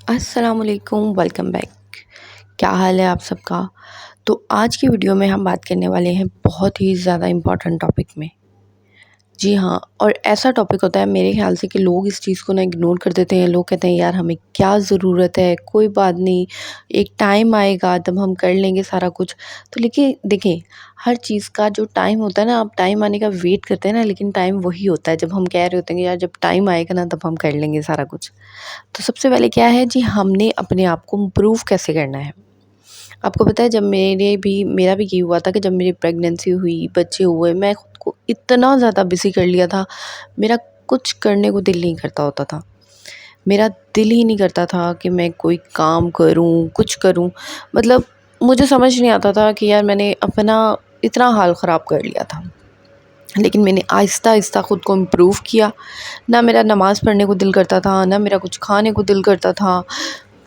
अस्सलामुअलैकुम, welcome back. क्या हाल है आप सबका? तो आज की वीडियो में हम बात करने वाले हैं बहुत ही ज़्यादा इम्पोर्टेंट टॉपिक में। जी हाँ, और ऐसा टॉपिक होता है मेरे ख़्याल से कि लोग इस चीज़ को ना इग्नोर कर देते हैं। लोग कहते हैं यार हमें क्या ज़रूरत है, कोई बात नहीं, एक टाइम आएगा तब हम कर लेंगे सारा कुछ। तो लेकिन देखिए, हर चीज़ का जो टाइम होता है ना, आप टाइम आने का वेट करते हैं ना, लेकिन टाइम वही होता है जब हम कह रहे होते हैं कि यार जब टाइम आएगा ना तब हम कर लेंगे सारा कुछ। तो सबसे पहले क्या है जी, हमने अपने आप को इम्प्रूव कैसे करना है। आपको पता है जब मेरा भी ये हुआ था कि जब मेरी प्रेगनेंसी हुई, बच्चे हुए, मैं खुद को इतना ज़्यादा बिज़ी कर लिया था, मेरा कुछ करने को दिल नहीं करता होता था। मेरा दिल ही नहीं करता था कि मैं कोई काम करूँ, कुछ करूँ। मतलब मुझे समझ नहीं आता था कि यार मैंने अपना इतना हाल ख़राब कर लिया था। लेकिन मैंने आहिस्ता-आहिस्ता ख़ुद को इम्प्रूव किया। ना मेरा नमाज़ पढ़ने को दिल करता था, ना मेरा कुछ खाने को दिल करता था।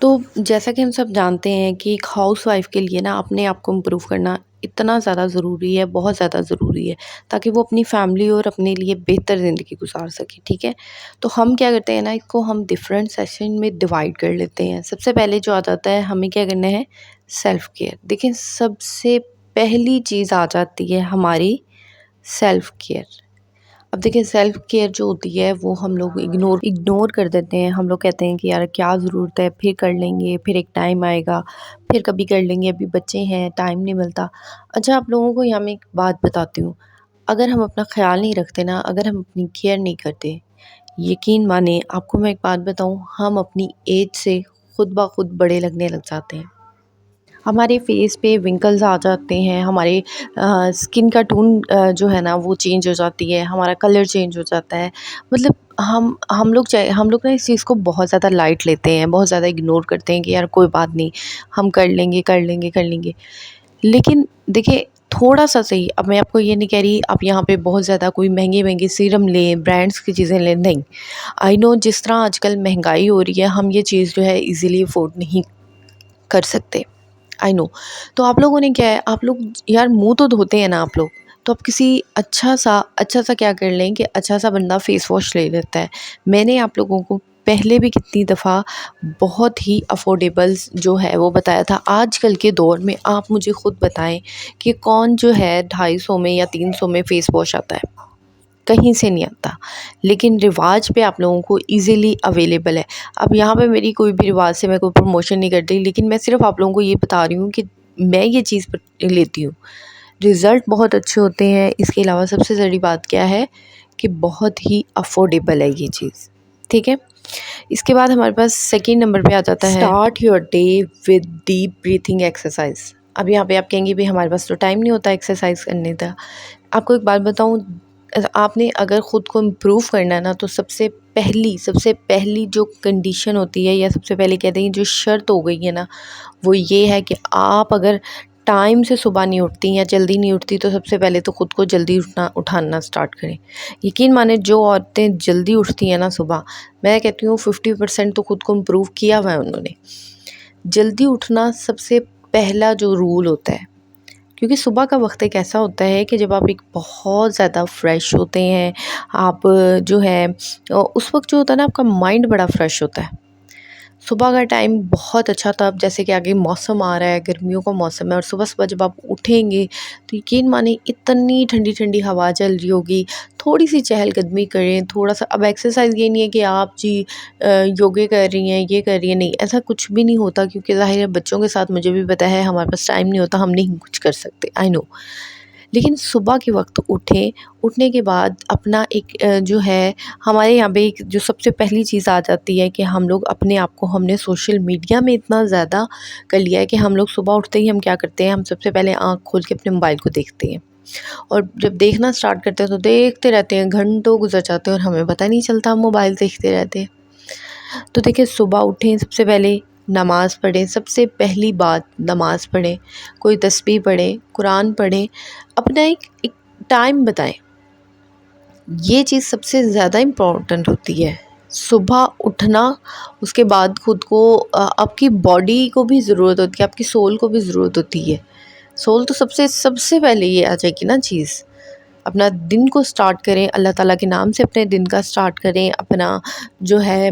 तो जैसा कि हम सब जानते हैं कि एक हाउसवाइफ़ के लिए ना अपने आप को इम्प्रूव करना इतना ज़्यादा ज़रूरी है, बहुत ज़्यादा ज़रूरी है, ताकि वो अपनी फ़ैमिली और अपने लिए बेहतर ज़िंदगी गुज़ार सके, ठीक है? तो हम क्या करते हैं ना, इसको हम डिफ़रेंट सेशन में डिवाइड कर लेते हैं। सबसे पहले जो आ जाता है, हमें क्या करना है, सेल्फ़ केयर। देखिए, सबसे पहली चीज़ आ जाती है हमारी सेल्फ़ केयर। अब देखिए, सेल्फ़ केयर जो होती है वो हम लोग इग्नोर इग्नोर कर देते हैं। हम लोग कहते हैं कि यार क्या ज़रूरत है, फिर कर लेंगे, फिर एक टाइम आएगा, फिर कभी कर लेंगे, अभी बच्चे हैं, टाइम नहीं मिलता। अच्छा, आप लोगों को यहाँ मैं एक बात बताती हूँ, अगर हम अपना ख़्याल नहीं रखते ना, अगर हम अपनी केयर नहीं करते, यकीन मानिए आपको मैं एक बात बताऊँ, हम अपनी एज से खुद ब खुद बड़े लगने लग जाते हैं। हमारे फेस पे विंकल्स आ जाते हैं, हमारे स्किन का टोन जो है ना वो चेंज हो जाती है, हमारा कलर चेंज हो जाता है। मतलब हम लोग ना इस चीज़ को बहुत ज़्यादा लाइट लेते हैं, बहुत ज़्यादा इग्नोर करते हैं कि यार कोई बात नहीं, हम कर लेंगे, कर लेंगे, कर लेंगे। लेकिन देखिए, थोड़ा-सा सही, अब मैं आपको ये नहीं कह रही आप यहाँ पे बहुत ज़्यादा कोई महँगे-महँगे सीरम लें, ब्रांड्स की चीज़ें लें, नहीं। आई नो जिस तरह आजकल महँगाई हो रही है, हम ये चीज़ जो है ईज़िली अफ़ोर्ड नहीं कर सकते। I know. तो आप लोगों ने क्या है, आप लोग यार मुँह तो धोते हैं ना आप लोग, तो आप किसी अच्छा सा क्या कर लें कि अच्छा-सा बंदा फेस वॉश ले लेता है। मैंने आप लोगों को पहले भी कितनी दफ़ा बहुत ही अफ़ोर्डेबल जो है वो बताया था। आजकल के दौर में आप मुझे खुद बताएँ कि कौन जो है 250 में या 300 में फेस वॉश आता है? कहीं से नहीं आता। लेकिन रिवाज पे आप लोगों को ईज़िली अवेलेबल है। अब यहाँ पे मेरी कोई भी रिवाज से मैं कोई प्रमोशन नहीं करती, लेकिन मैं सिर्फ़ आप लोगों को ये बता रही हूँ कि मैं ये चीज़ लेती हूँ। रिज़ल्ट बहुत अच्छे होते हैं। इसके अलावा सबसे बड़ी बात क्या है कि बहुत ही अफ़ोर्डेबल है ये चीज़, ठीक है? इसके बाद हमारे पास सेकंड नंबर पे आ जाता है start your day with deep breathing exercise. अब यहाँ पे आप कहेंगे भाई हमारे पास तो टाइम नहीं होता एक्सरसाइज करने का। आपको एक बात बताऊँ, आपने अगर ख़ुद को इम्प्रूव करना है ना, तो सबसे पहली जो कंडीशन होती है, या सबसे पहले कहते हैं जो शर्त हो गई है ना, वो ये है कि आप अगर टाइम से सुबह नहीं उठती या जल्दी नहीं उठती, तो सबसे पहले तो ख़ुद को जल्दी उठाना स्टार्ट करें। यकीन माने जो औरतें जल्दी उठती हैं ना सुबह, मैं कहती हूँ 50% तो ख़ुद को इम्प्रूव किया हुआ है उन्होंने। जल्दी उठना सबसे पहला जो रूल होता है, क्योंकि सुबह का वक्त एक ऐसा होता है कि जब आप एक बहुत ज़्यादा फ्रेश होते हैं, आप जो है उस वक्त जो होता है ना, आपका माइंड बड़ा फ्रेश होता है। सुबह का टाइम बहुत अच्छा था। अब जैसे कि आगे मौसम आ रहा है, गर्मियों का मौसम है, और सुबह-सुबह जब आप उठेंगे तो यकीन मानिए इतनी ठंडी-ठंडी हवा चल रही होगी। थोड़ी-सी चहलकदमी करें, थोड़ा-सा, अब एक्सरसाइज़ ये नहीं है कि आप जी योगे कर रही हैं, ये कर रही हैं, नहीं, ऐसा कुछ भी नहीं होता, क्योंकि ज़ाहिर है बच्चों के साथ मुझे भी पता है हमारे पास टाइम नहीं होता, हम नहीं कुछ कर सकते, आई नो। लेकिन सुबह के वक्त उठें, उठने के बाद अपना एक जो है, हमारे यहाँ पे एक जो सबसे पहली चीज़ आ जाती है कि हम लोग अपने आप को, हमने सोशल मीडिया में इतना ज़्यादा कर लिया है कि हम लोग सुबह उठते ही हम क्या करते हैं, हम सबसे पहले आँख खोल के अपने मोबाइल को देखते हैं, और जब देखना स्टार्ट करते हैं तो देखते रहते हैं, घंटों गुजर जाते हैं और हमें पता नहीं चलता, हम मोबाइल देखते रहते हैं। तो देखिए, सुबह उठें, सबसे पहले नमाज़ पढ़ें, सबसे पहली बात नमाज़ पढ़ें, कोई तस्बीह पढ़ें, कुरान पढ़ें, अपना एक टाइम बताएं। ये चीज़ सबसे ज़्यादा इम्पोर्टेंट होती है। सुबह उठना, उसके बाद खुद को आपकी बॉडी को भी ज़रूरत होती है, आपकी सोल को भी ज़रूरत होती है। सोल तो सबसे सबसे पहले ये आ जाएगी ना चीज़। अपना दिन को स्टार्ट करें, अल्लाह ताला के नाम से अपने दिन का स्टार्ट करें, अपना जो है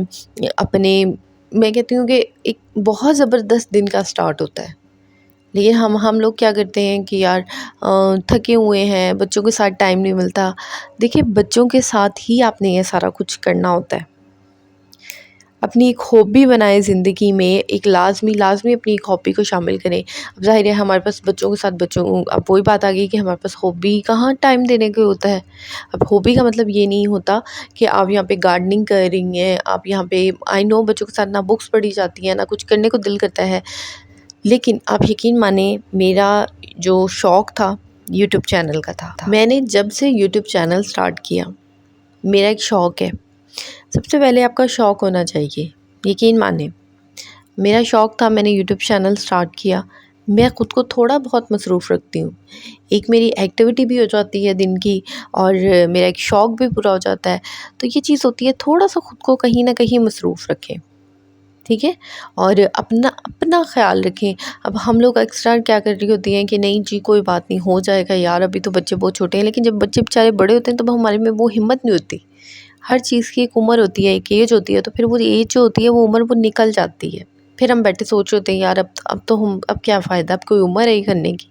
अपने, मैं कहती हूँ कि एक बहुत ज़बरदस्त दिन का स्टार्ट होता है। लेकिन हम लोग क्या करते हैं कि यार थके हुए हैं, बच्चों के साथ टाइम नहीं मिलता। देखिए, बच्चों के साथ ही आपने ये सारा कुछ करना होता है। अपनी एक हॉबी बनाएं ज़िंदगी में, एक लाज़मी अपनी एक हॉबी को शामिल करें। अब ज़ाहिर है हमारे पास बच्चों के साथ बच्चों अब वही बात आ गई कि हमारे पास हॉबी कहाँ टाइम देने को होता है। अब हॉबी का मतलब ये नहीं होता कि आप यहाँ पे गार्डनिंग कर रही हैं, आप यहाँ पे आई नो बच्चों के साथ ना बुक्स पढ़ी जाती हैं, ना कुछ करने को दिल करता है। लेकिन आप यकीन माने, मेरा जो शौक़ था यूट्यूब चैनल का था। मैंने जब से यूट्यूब चैनल स्टार्ट किया, मेरा एक शौक़ है। सबसे पहले आपका शौक़ होना चाहिए। यकीन माने, मेरा शौक़ था, मैंने यूट्यूब चैनल स्टार्ट किया। मैं ख़ुद को थोड़ा बहुत मसरूफ़ रखती हूँ। एक मेरी एक्टिविटी भी हो जाती है दिन की, और मेरा एक शौक़ भी पूरा हो जाता है। तो ये चीज़ होती है, थोड़ा-सा ख़ुद को कहीं न कहीं मसरूफ़ रखें, ठीक है? और अपना ख़्याल रखें। अब हम लोग एक्स्ट्रा क्या कर रही होती हैं कि नहीं जी कोई बात नहीं, हो जाएगा यार, अभी तो बच्चे बहुत छोटे हैं। लेकिन जब बच्चे बेचारे बड़े होते हैं तब हमारे में वो हिम्मत नहीं होती। हर चीज़ की एक उम्र होती है, एक एज होती है, तो फिर वो एज जो होती है वो उम्र वो निकल जाती है। फिर हम बैठे सोच रहे होते हैं यार अब क्या फ़ायदा, अब कोई उम्र है ये करने की।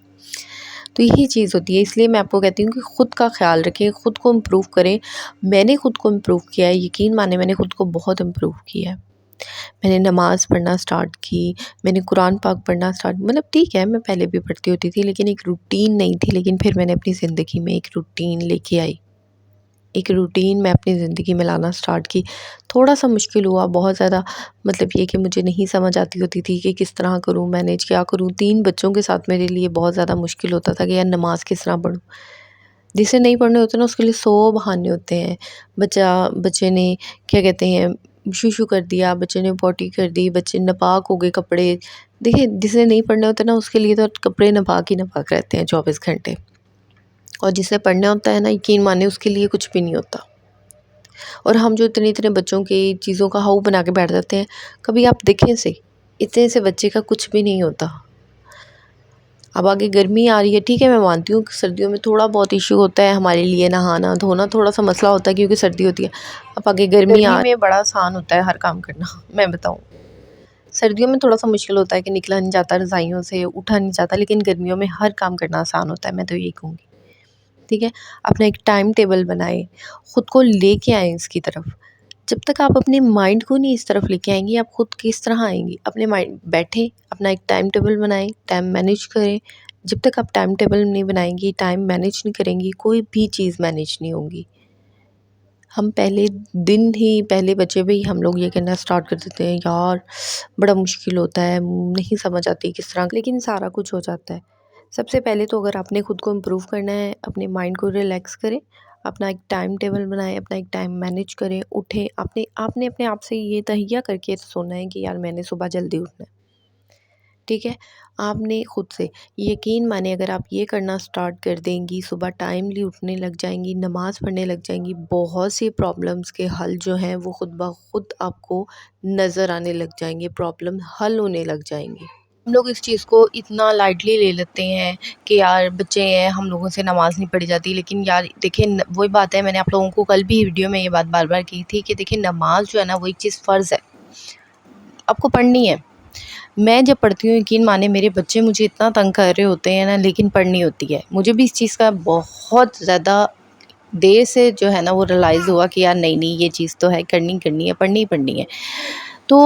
तो यही चीज़ होती है, इसलिए मैं आपको कहती हूँ कि ख़ुद का ख़्याल रखें, ख़ुद को इम्प्रूव करें। मैंने ख़ुद को इम्प्रूव किया है, यकीन माने मैंने ख़ुद को बहुत इम्प्रूव किया है। मैंने नमाज़ पढ़ना स्टार्ट की, मैंने कुरान पाक पढ़ना स्टार्ट, मतलब ठीक है मैं पहले भी पढ़ती होती थी लेकिन एक रूटीन नहीं थी। लेकिन फिर मैंने अपनी ज़िंदगी में एक रूटीन लेके आई। एक रूटीन मैं अपनी ज़िंदगी में लाना स्टार्ट की। थोड़ा-सा मुश्किल हुआ, बहुत ज़्यादा, मतलब ये कि मुझे नहीं समझ आती होती थी कि किस तरह करूँ मैनेज, क्या करूँ। 3 बच्चों के साथ मेरे लिए बहुत ज़्यादा मुश्किल होता था कि यार नमाज़ किस तरह पढ़ूँ। जिसे नहीं पढ़ने होते ना उसके लिए 100 बहाने होते हैं। बच्चे ने क्या कहते हैं शू कर दिया, बच्चे ने पॉटी कर दी, बच्चे नापाक हो गए कपड़े। देखिए, जिसे नहीं पढ़ने होते ना उसके लिए तो कपड़े नापाक ही नापाक रहते हैं 24 घंटे। और जिसे पढ़ना होता है ना, यकीन माने उसके लिए कुछ भी नहीं होता। और हम जो इतने बच्चों की चीज़ों का हाउ बना के बैठ जाते हैं, कभी आप देखें सही, इतने से बच्चे का कुछ भी नहीं होता। अब आगे गर्मी आ रही है, ठीक है मैं मानती हूँ कि सर्दियों में थोड़ा बहुत इशू होता है हमारे लिए, नहाना धोना थोड़ा-सा मसला होता है क्योंकि सर्दी होती है। अब आगे गर्मी में बड़ा आसान होता है हर काम करना, मैं बताऊँ। सर्दियों में थोड़ा-सा मुश्किल होता है कि निकला नहीं जाता रज़ाइयों से, उठा नहीं जाता, लेकिन गर्मियों में हर काम करना आसान होता है, मैं तो यही कहूँगी। ठीक है? अपना एक टाइम टेबल बनाएँ, ख़ुद को लेके आएँ इसकी तरफ। जब तक आप अपने माइंड को नहीं इस तरफ लेके आएँगी, आप खुद किस तरह आएँगी? अपने माइंड बैठें, अपना एक टाइम टेबल बनाएँ, टाइम मैनेज करें। जब तक आप टाइम टेबल नहीं बनाएँगी, टाइम मैनेज नहीं करेंगी, कोई भी चीज़ मैनेज नहीं होगी। हम पहले दिन ही, पहले बचे भी हम लोग ये कहना स्टार्ट कर देते हैं, यार बड़ा मुश्किल होता है, नहीं समझ आती किस तरह, लेकिन सारा कुछ हो जाता है। सबसे पहले तो अगर आपने खुद को इम्प्रूव करना है, अपने माइंड को रिलैक्स करें, अपना एक टाइम टेबल बनाएं, अपना एक टाइम मैनेज करें, उठें। आपने अपने आप से ये तहैया करके सोना है कि यार मैंने सुबह जल्दी उठना है, ठीक है? आपने खुद से, यकीन माने अगर आप ये करना स्टार्ट कर देंगी, सुबह टाइमली उठने लग जाएंगी, नमाज़ पढ़ने लग जाएंगी, बहुत सी प्रॉब्लम्स के हल जो हैं वो खुद ब खुद आपको नज़र आने लग जाएंगे, प्रॉब्लम हल होने लग जाएंगी। हम लोग इस चीज़ को इतना लाइटली ले लेते हैं कि यार बच्चे हैं, हम लोगों से नमाज़ नहीं पढ़ी जाती। लेकिन यार देखिए, वही बात है, मैंने आप लोगों को कल भी वीडियो में ये बात बार-बार की थी कि देखिए नमाज़ जो है ना वो एक चीज़ फ़र्ज़ है, आपको पढ़नी है। मैं जब पढ़ती हूँ, यकीन माने मेरे बच्चे मुझे इतना तंग कर रहे होते हैं ना, लेकिन पढ़नी होती है। मुझे भी इस चीज़ का बहुत ज़्यादा देर से जो है ना वो रियलाइज़ हुआ कि यार नहीं ये चीज़ तो है, करनी है, पढ़नी ही पढ़नी है। तो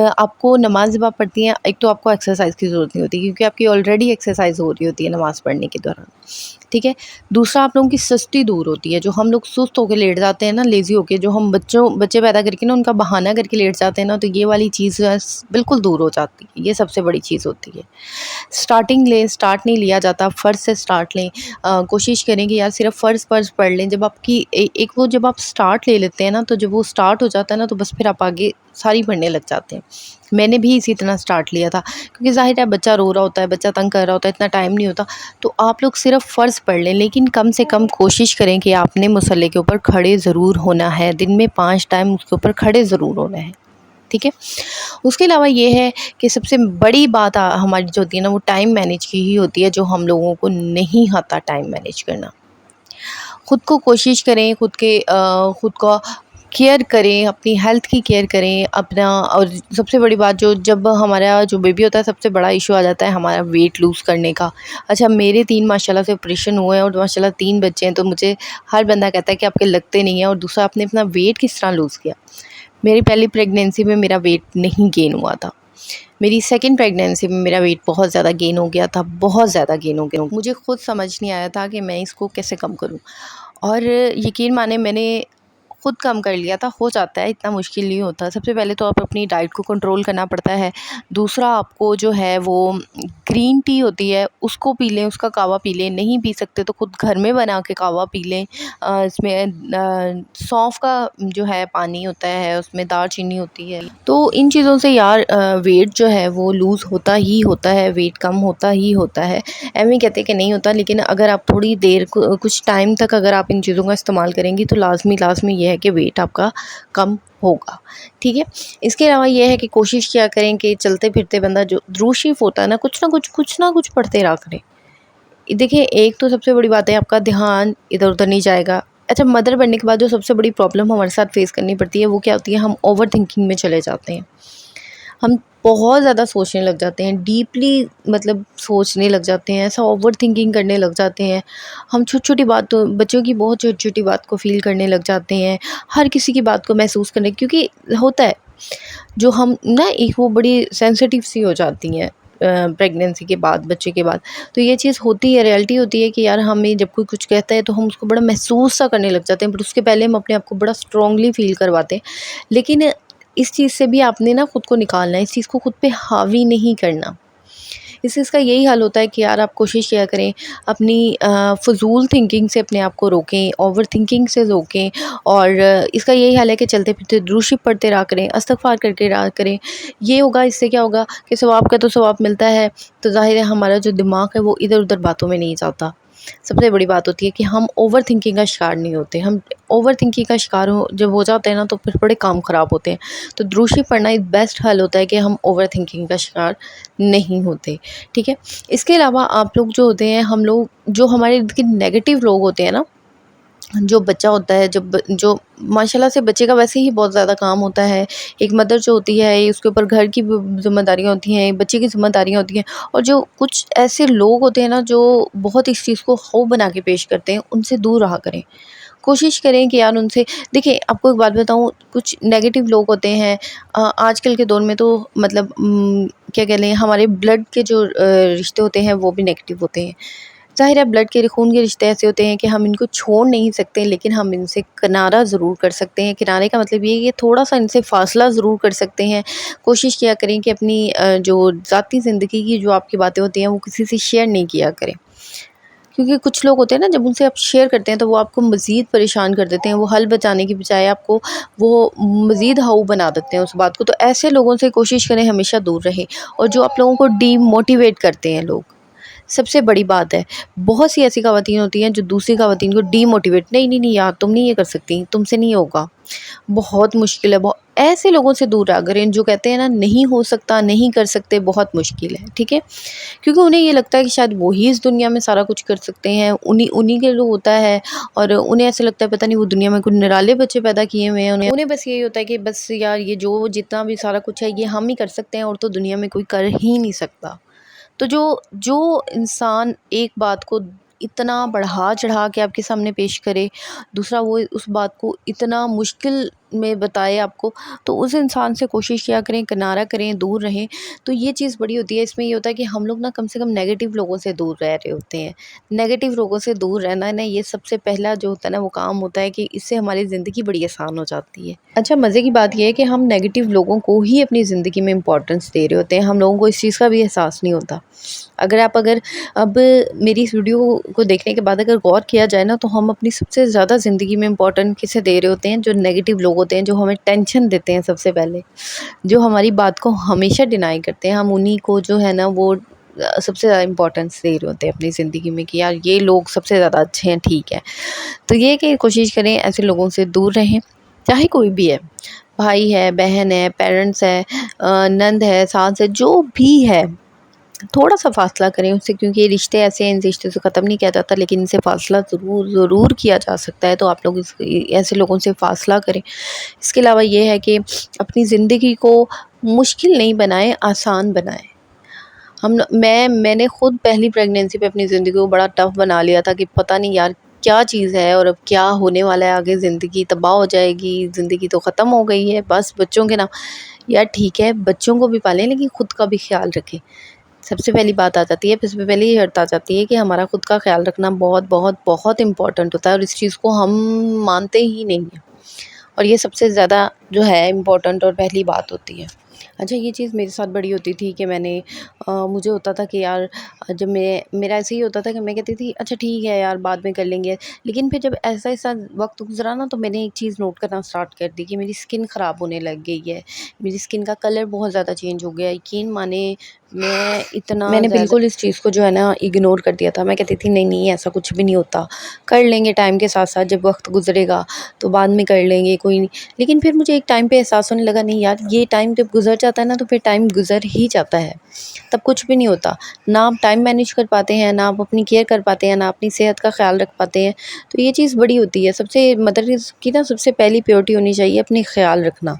आपको नमाज़ जब आप पढ़ती हैं, एक तो आपको एक्सरसाइज़ की ज़रूरत नहीं होती क्योंकि आपकी ऑलरेडी एक्सरसाइज़ हो रही होती है नमाज़ पढ़ने के दौरान, ठीक है। दूसरा, आप लोगों की सुस्ती दूर होती है। जो हम लोग सुस्त होकर लेट जाते हैं ना, लेज़ी होके, जो हम बच्चे पैदा करके ना उनका बहाना करके लेट जाते हैं ना, तो ये वाली चीज़ जो है बिल्कुल दूर हो जाती है। ये सबसे बड़ी चीज़ होती है। स्टार्ट नहीं लिया जाता, फ़र्ज़ से स्टार्ट लें। कोशिश करें कि यार सिर्फ फ़र्ज़ पढ़ लें। जब आपकी एक वो जब आप स्टार्ट ले लेते हैं ना, तो जब वो स्टार्ट हो जाता है ना, तो बस फिर आप आगे सारी पढ़ने लग जाते हैं। मैंने भी इसी तरह स्टार्ट लिया था क्योंकि ज़ाहिर है बच्चा रो रहा होता है, बच्चा तंग कर रहा होता है, इतना टाइम नहीं होता। तो आप लोग सिर्फ फ़र्ज़ पढ़ लें, लेकिन कम से कम कोशिश करें कि आपने मुसल्ले के ऊपर खड़े ज़रूर होना है। दिन में 5 टाइम उसके ऊपर खड़े ज़रूर होना है, ठीक है। उसके अलावा ये है कि सबसे बड़ी बात हमारी जो होती है ना, वो टाइम मैनेज की ही होती है, जो हम लोगों को नहीं आता टाइम मैनेज करना। खुद को कोशिश करें, खुद को केयर करें, अपनी हेल्थ की केयर करें अपना। और सबसे बड़ी बात, जो जब हमारा जो बेबी होता है सबसे बड़ा इशू आ जाता है हमारा वेट लूज़ करने का। अच्छा, मेरे 3 माशाल्लाह से ऑपरेशन हुए हैं और माशाल्लाह 3 बच्चे हैं, तो मुझे हर बंदा कहता है कि आपके लगते नहीं हैं, और दूसरा आपने अपना वेट किस तरह लूज़ किया। मेरी पहली प्रेगनेंसी में मेरा वेट नहीं गेन हुआ था। मेरी सेकंड प्रेगनेंसी में मेरा वेट बहुत ज़्यादा गेन हो गया था, बहुत ज़्यादा गेन हो गया। मुझे खुद समझ नहीं आया था कि मैं इसको कैसे कम करूँ, और यकीन माने मैंने खुद कम कर लिया था। हो जाता है, इतना मुश्किल नहीं होता। सबसे पहले तो आप अपनी डाइट को कंट्रोल करना पड़ता है। दूसरा, आपको जो है वो ग्रीन टी होती है उसको पी लें, उसका कावा पी लें। नहीं पी सकते तो खुद घर में बना के कावा पी लें। इसमें सौंफ का जो है पानी होता है, उसमें दालचीनी होती है। तो इन चीज़ों से यार वेट जो है वो लूज़ होता ही होता है, वेट कम होता ही होता है। एवं कहते कि नहीं होता, लेकिन अगर आप थोड़ी देर कुछ टाइम तक अगर आप इन चीज़ों का इस्तेमाल करेंगी तो लाज़मी ये है कि वेट आपका कम होगा। ठीक है। इसके अलावा ये है कि कोशिश किया करें कि चलते फिरते बंदा जो द्रूशिफ होता है ना, कुछ ना कुछ पढ़ते रहा करें। देखिए, एक तो सबसे बड़ी बात है आपका ध्यान इधर-उधर नहीं जाएगा। अच्छा, मदर बनने के बाद जो सबसे बड़ी प्रॉब्लम हमारे साथ फेस करनी पड़ती है वो क्या होती है, हम ओवर थिंकिंग में चले जाते हैं। हम बहुत ज़्यादा सोचने लग जाते हैं, डीपली मतलब सोचने लग जाते हैं, ऐसा ओवर थिंकिंग करने लग जाते हैं। हम छोटी-छोटी बातों, बच्चों की बहुत छोटी-छोटी बात को फ़ील करने लग जाते हैं, हर किसी की बात को महसूस करने, क्योंकि होता है जो हम ना एक वो बड़ी सेंसिटिव सी हो जाती हैं प्रेगनेंसी के बाद, बच्चे के बाद। तो ये चीज़ होती है, रियलिटी होती है कि यार हमें जब कोई कुछ कहता है तो हम उसको बड़ा महसूस सा करने लग जाते हैं, बट उसके पहले हम अपने आप को बड़ा स्ट्रांगली फ़ील करवाते हैं। लेकिन इस चीज़ से भी आपने ना खुद को निकालना है, इस चीज़ को खुद पे हावी नहीं करना। इस चीज़ का यही हल होता है कि यार आप कोशिश किया करें अपनी फ़ुज़ूल थिंकिंग से अपने आप को रोकें, ओवर थिंकिंग से रोकें, और इसका यही हल है कि चलते फिरते दुरूद शरीफ पढ़ते रहा करें, इस्तिग़फ़ार करके रहा करें। ये होगा, इससे क्या होगा कि सवाब का तो सवाब मिलता है, तो ज़ाहिर है हमारा जो दिमाग है वो इधर-उधर बातों में नहीं जाता। सबसे बड़ी बात होती है कि हम ओवर थिंकिंग का शिकार नहीं होते। हम ओवर थिंकिंग का शिकार हो जब हो जाते हैं ना, तो फिर बड़े काम ख़राब होते हैं। तो दुरूद शरीफ पढ़ना एक बेस्ट हल होता है कि हम ओवर थिंकिंग का शिकार नहीं होते। ठीक है। इसके अलावा आप लोग जो होते हैं, हम लोग जो हमारे इर्द गिर्द नेगेटिव लोग होते हैं ना, जो बच्चा होता है, जो माशाल्लाह से बच्चे का वैसे ही बहुत ज़्यादा काम होता है। एक मदर जो होती है उसके ऊपर घर की ज़िम्मेदारियाँ होती हैं, बच्चे की ज़िम्मेदारियाँ होती हैं, और जो कुछ ऐसे लोग होते हैं ना जो बहुत इस चीज़ को ख़ौफ़ बना के पेश करते हैं, उनसे दूर रहा करें। कोशिश करें कि यार उनसे, देखिए आपको एक बात बताऊँ, कुछ नेगेटिव लोग होते हैं आजकल के दौर में, तो मतलब क्या कह लें, हमारे ब्लड के जो रिश्ते होते हैं वो भी नेगेटिव होते हैं। ज़ाहिर है ब्लड के खून के रिश्ते ऐसे होते हैं कि हम इनको छोड़ नहीं सकते, लेकिन हम इनसे किनारा ज़रूर कर सकते हैं। किनारे का मतलब ये है कि थोड़ा-सा इनसे फ़ासला ज़रूर कर सकते हैं। कोशिश किया करें कि अपनी जो ज़ाती ज़िंदगी की जो आपकी बातें होती हैं वो किसी से शेयर नहीं किया करें। क्योंकि कुछ लोग होते हैं ना, जब उनसे आप शेयर करते हैं तो वो आपको मज़ीद परेशान कर देते हैं। वो हल बचाने की बजाय आपको वो मज़ीद हाउ बना देते हैं उस बात को। तो ऐसे लोगों से कोशिश करें हमेशा दूर रहें, और जो आप लोगों को डीमोटिवेट करते हैं लोग, सबसे बड़ी बात है, बहुत सी ऐसी ख़वातीन होती हैं जो दूसरी ख़वातीन को डीमोटिवेट, नहीं, नहीं, नहीं यार तुम नहीं ये कर सकती, तुमसे नहीं होगा, बहुत मुश्किल है, ऐसे लोगों से दूर रहा करें जो कहते हैं ना नहीं हो सकता, नहीं कर सकते, बहुत मुश्किल है। ठीक है। क्योंकि उन्हें ये लगता है कि शायद वो ही इस दुनिया में सारा कुछ कर सकते हैं, उन्हीं उन्हीं के लिए होता है, और उन्हें ऐसा लगता है पता नहीं वो दुनिया में कुछ निराले बच्चे पैदा किए हुए हैं। उन्हें बस यही होता है कि बस यार ये जो जितना भी सारा कुछ है ये हम ही कर सकते हैं, और तो दुनिया में कोई कर ही नहीं सकता। तो जो जो इंसान एक बात को इतना बढ़ा-चढ़ा के आपके सामने पेश करे, दूसरा वो उस बात को इतना मुश्किल में बताए आपको, तो उस इंसान से कोशिश किया करें, किनारा करें, दूर रहें। तो ये चीज़ बड़ी होती है। इसमें ये होता है कि हम लोग ना कम से कम नेगेटिव लोगों से दूर रह रहे होते हैं। नेगेटिव लोगों से दूर रहना ना, ये सबसे पहला जो होता है ना वो काम होता है कि इससे हमारी ज़िंदगी बड़ी आसान हो जाती है। अच्छा, मज़े की बात ये है कि हम नेगेटिव लोगों को ही अपनी ज़िंदगी में इम्पोर्टेंस दे रहे होते हैं, हम लोगों को इस चीज़ का भी एहसास नहीं होता। अगर अब मेरी इस वीडियो को देखने के बाद अगर गौर किया जाए ना, तो हम अपनी सबसे ज़्यादा ज़िंदगी में इम्पोर्टेंट किसे दे रहे होते हैं, जो नेगेटिव लोग होते हैं, जो हमें टेंशन देते हैं सबसे पहले, जो हमारी बात को हमेशा डिनाई करते हैं, हम उन्हीं को जो है ना वो सबसे ज़्यादा इम्पोर्टेंस दे रहे होते हैं अपनी ज़िंदगी में, कि यार ये लोग सबसे ज़्यादा अच्छे हैं, ठीक है। तो ये कि कोशिश करें ऐसे लोगों से दूर रहें, चाहे कोई भी है, भाई है, बहन है, पेरेंट्स है, नंद है, सास है, जो भी है, थोड़ा सा फ़ासला करें उससे, क्योंकि ये रिश्ते ऐसे हैं, इन रिश्तों से ख़त्म नहीं किया जाता, लेकिन इनसे फ़ासला ज़रूर किया जा सकता है। तो आप लोग ऐसे लोगों से फ़ासला करें। इसके अलावा ये है कि अपनी ज़िंदगी को मुश्किल नहीं बनाएं, आसान बनाएं। मैंने खुद पहली प्रेगनेंसी पे अपनी ज़िंदगी को बड़ा टफ़ बना लिया था कि पता नहीं यार क्या चीज़ है और अब क्या होने वाला है आगे, ज़िंदगी तबाह हो जाएगी, ज़िंदगी तो ख़त्म हो गई है बस बच्चों के नाम। यार ठीक है, बच्चों को भी पालें लेकिन खुद का भी ख्याल रखें। सबसे पहली बात आ जाती है, सबसे पहले ये शर्त आ जाती है कि हमारा खुद का ख्याल रखना बहुत बहुत बहुत इम्पोर्टेंट होता है, और इस चीज़ को हम मानते ही नहीं हैं। और ये सबसे ज़्यादा जो है इम्पोर्टेंट और पहली बात होती है। अच्छा, ये चीज़ मेरे साथ बड़ी होती थी कि मुझे होता था कि यार जब मेरा ऐसे ही होता था कि मैं कहती थी अच्छा ठीक है यार बाद में कर लेंगे। लेकिन फिर जब ऐसा-ऐसा वक़्त गुज़रा ना, तो मैंने एक चीज़ नोट करना स्टार्ट कर दी कि मेरी स्किन ख़राब होने लग गई है। मेरी स्किन का कलर बहुत ज़्यादा चेंज हो गया है। यकीन माने मैंने बिल्कुल इस चीज़ को जो है ना इग्नोर कर दिया था। मैं कहती थी नहीं, नहीं ऐसा कुछ भी नहीं होता। कर लेंगे टाइम के साथ-साथ, जब वक़्त गुज़रेगा तो बाद में कर लेंगे, कोई नहीं। लेकिन फिर मुझे एक टाइम पे एहसास होने लगा नहीं यार, ये टाइम जब गुज़र जाता है ना तो फिर टाइम गुज़र ही जाता है। तब कुछ भी नहीं होता। ना आप टाइम मैनेज कर पाते हैं, ना आप अपनी केयर कर पाते हैं, ना अपनी सेहत का ख़्याल रख पाते हैं। तो ये चीज़ बड़ी होती है। सबसे मदर की ना सबसे पहली प्रायोरिटी होनी चाहिए अपनी ख़्याल रखना,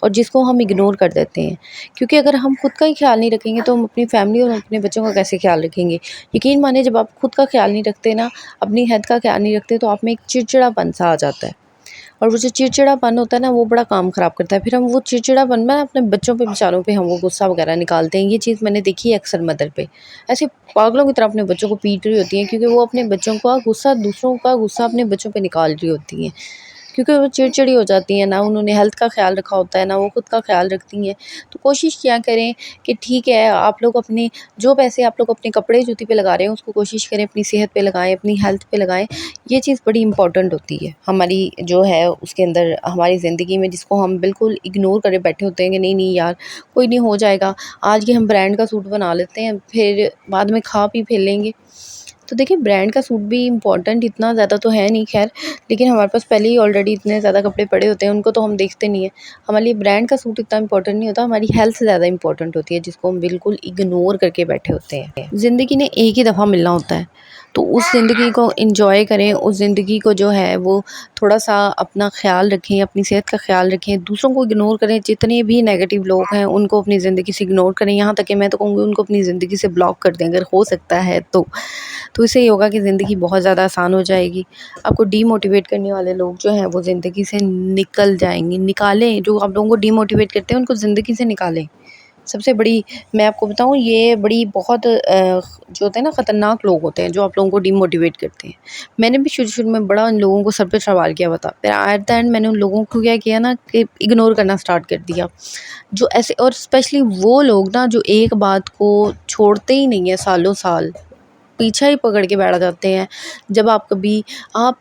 और जिसको हम इग्नोर कर देते हैं। क्योंकि अगर हम खुद का ही ख़्याल नहीं रखेंगे तो हम अपनी फैमिली और अपने बच्चों का कैसे ख़्याल रखेंगे। यकीन मानिए जब आप खुद का ख़्याल नहीं रखते ना, अपनी हेल्थ का ख़्याल नहीं रखते, तो आप में एक चिड़चिड़ापन-सा आ जाता है। और वो जो चिड़चिड़ापन होता है ना, वो बड़ा काम ख़राब करता है। फिर हम वो चिड़चिड़ापन में अपने बच्चों पे, बेचारों पे हम वो गुस्सा वग़ैरह निकालते हैं। ये चीज़ मैंने देखी है अक्सर मदर पे। ऐसे पागलों की तरह अपने बच्चों को पीट रही होती हैं, क्योंकि वो अपने बच्चों का गुस्सा, दूसरों का गुस्सा अपने बच्चों पे निकाल रही होती हैं। क्योंकि वो चिड़चिड़ी हो जाती हैं, ना उन्होंने हेल्थ का ख़्याल रखा होता है, ना वो खुद का ख़्याल रखती हैं। तो कोशिश किया करें कि ठीक है, आप लोग अपने जो पैसे आप लोग अपने कपड़े-जूती पे लगा रहे हैं, उसको कोशिश करें अपनी सेहत पे लगाएँ, अपनी हेल्थ पे लगाएँ। ये चीज़ बड़ी इम्पोर्टेंट होती है हमारी जो है उसके अंदर, हमारी ज़िंदगी में, जिसको हम बिल्कुल इग्नोर करे बैठे होते हैं कि नहीं, नहीं यार कोई नहीं, हो जाएगा। आज ये हम ब्रांड का सूट बना लेते हैं, फिर बाद में खा-पी फिर लेंगे। तो देखिए, ब्रांड का सूट भी इम्पोर्टेंट इतना ज़्यादा तो है नहीं ख़ैर, लेकिन हमारे पास पहले ही ऑलरेडी इतने ज़्यादा कपड़े पड़े होते हैं, उनको तो हम देखते नहीं हैं। हमारे लिए ब्रांड का सूट इतना इम्पोर्टेंट नहीं होता, हमारी हेल्थ ज़्यादा इम्पोर्टेंट होती है, जिसको हम बिल्कुल इग्नोर करके बैठे होते हैं। ज़िंदगी ने एक ही दफ़ा मिलना होता है, तो उस ज़िंदगी को एन्जॉय करें, उस ज़िंदगी को जो है वो थोड़ा-सा अपना ख़्याल रखें, अपनी सेहत का ख़्याल रखें, दूसरों को इग्नोर करें। जितने भी नेगेटिव लोग हैं, उनको अपनी ज़िंदगी से इग्नोर करें, यहाँ तक कि मैं तो कहूँगी उनको अपनी ज़िंदगी से ब्लॉक कर दें अगर हो सकता है तो। तो इससे ये होगा कि ज़िंदगी बहुत ज़्यादा आसान हो जाएगी। आपको डीमोटिवेट करने वाले लोग जो हैं वो ज़िंदगी से निकल जाएँगे। निकालें, जो आप लोगों को डीमोटिवेट करते हैं उनको ज़िंदगी से निकालें। सबसे बड़ी, मैं आपको बताऊँ, ये बड़ी बहुत जो होते हैं ना ख़तरनाक लोग होते हैं जो आप लोगों को डीमोटिवेट करते हैं। मैंने भी शुरू-शुरू में बड़ा उन लोगों को सर पे सवार किया हुआ था। फिर एट द एंड मैंने उन लोगों को क्या किया ना कि इग्नोर करना स्टार्ट कर दिया। जो ऐसे, और स्पेशली वो लोग ना जो एक बात को छोड़ते ही नहीं है सालों-साल, पीछा ही पकड़ के बैठ जाते हैं। जब आप भी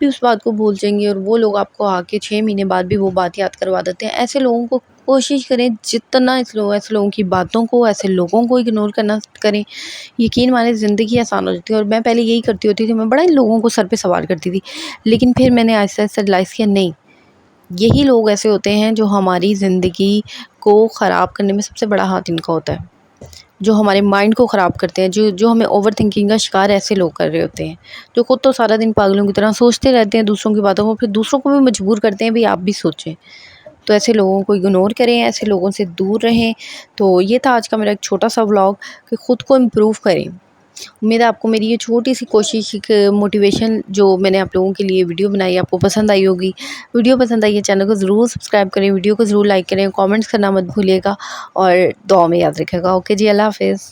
उस बात को भूल जाएँगे और वो लोग आपको आके 6 महीने बाद भी वो बात याद करवा देते हैं। ऐसे लोगों को कोशिश करें जितना ऐसे लोगों की बातों को, ऐसे लोगों को इग्नोर करना करें। यकीन मानिए ज़िंदगी आसान हो जाती है, और मैं पहले यही करती होती थी, मैं बड़ा इन लोगों को सर पे सवार करती थी। लेकिन फिर मैंने आहिस्ता-आहिस्ता रियलाइज़ किया नहीं, यही लोग ऐसे होते हैं जो हमारी ज़िंदगी को ख़राब करने में सबसे बड़ा हाथ इनका होता है। जो हमारे माइंड को ख़राब करते हैं, जो जो हमें ओवरथिंकिंग का शिकार ऐसे लोग कर रहे होते हैं, जो खुद तो सारा दिन पागलों की तरह सोचते रहते हैं दूसरों की बातों को, फिर दूसरों को भी मजबूर करते हैं, भई आप भी सोचें। तो ऐसे लोगों को इग्नोर करें, ऐसे लोगों से दूर रहें। तो ये था आज का मेरा एक छोटा-सा व्लॉग कि खुद को इम्प्रूव करें। उम्मीद है आपको मेरी ये छोटी-सी कोशिश, एक मोटिवेशन जो मैंने आप लोगों के लिए वीडियो बनाई, आपको पसंद आई होगी। वीडियो पसंद आई है, चैनल को ज़रूर सब्सक्राइब करें, वीडियो को ज़रूर लाइक करें, कमेंट्स करना मत भूलिएगा और दुआ में याद रखिएगा। ओके जी, अल्लाह हाफ़िज़।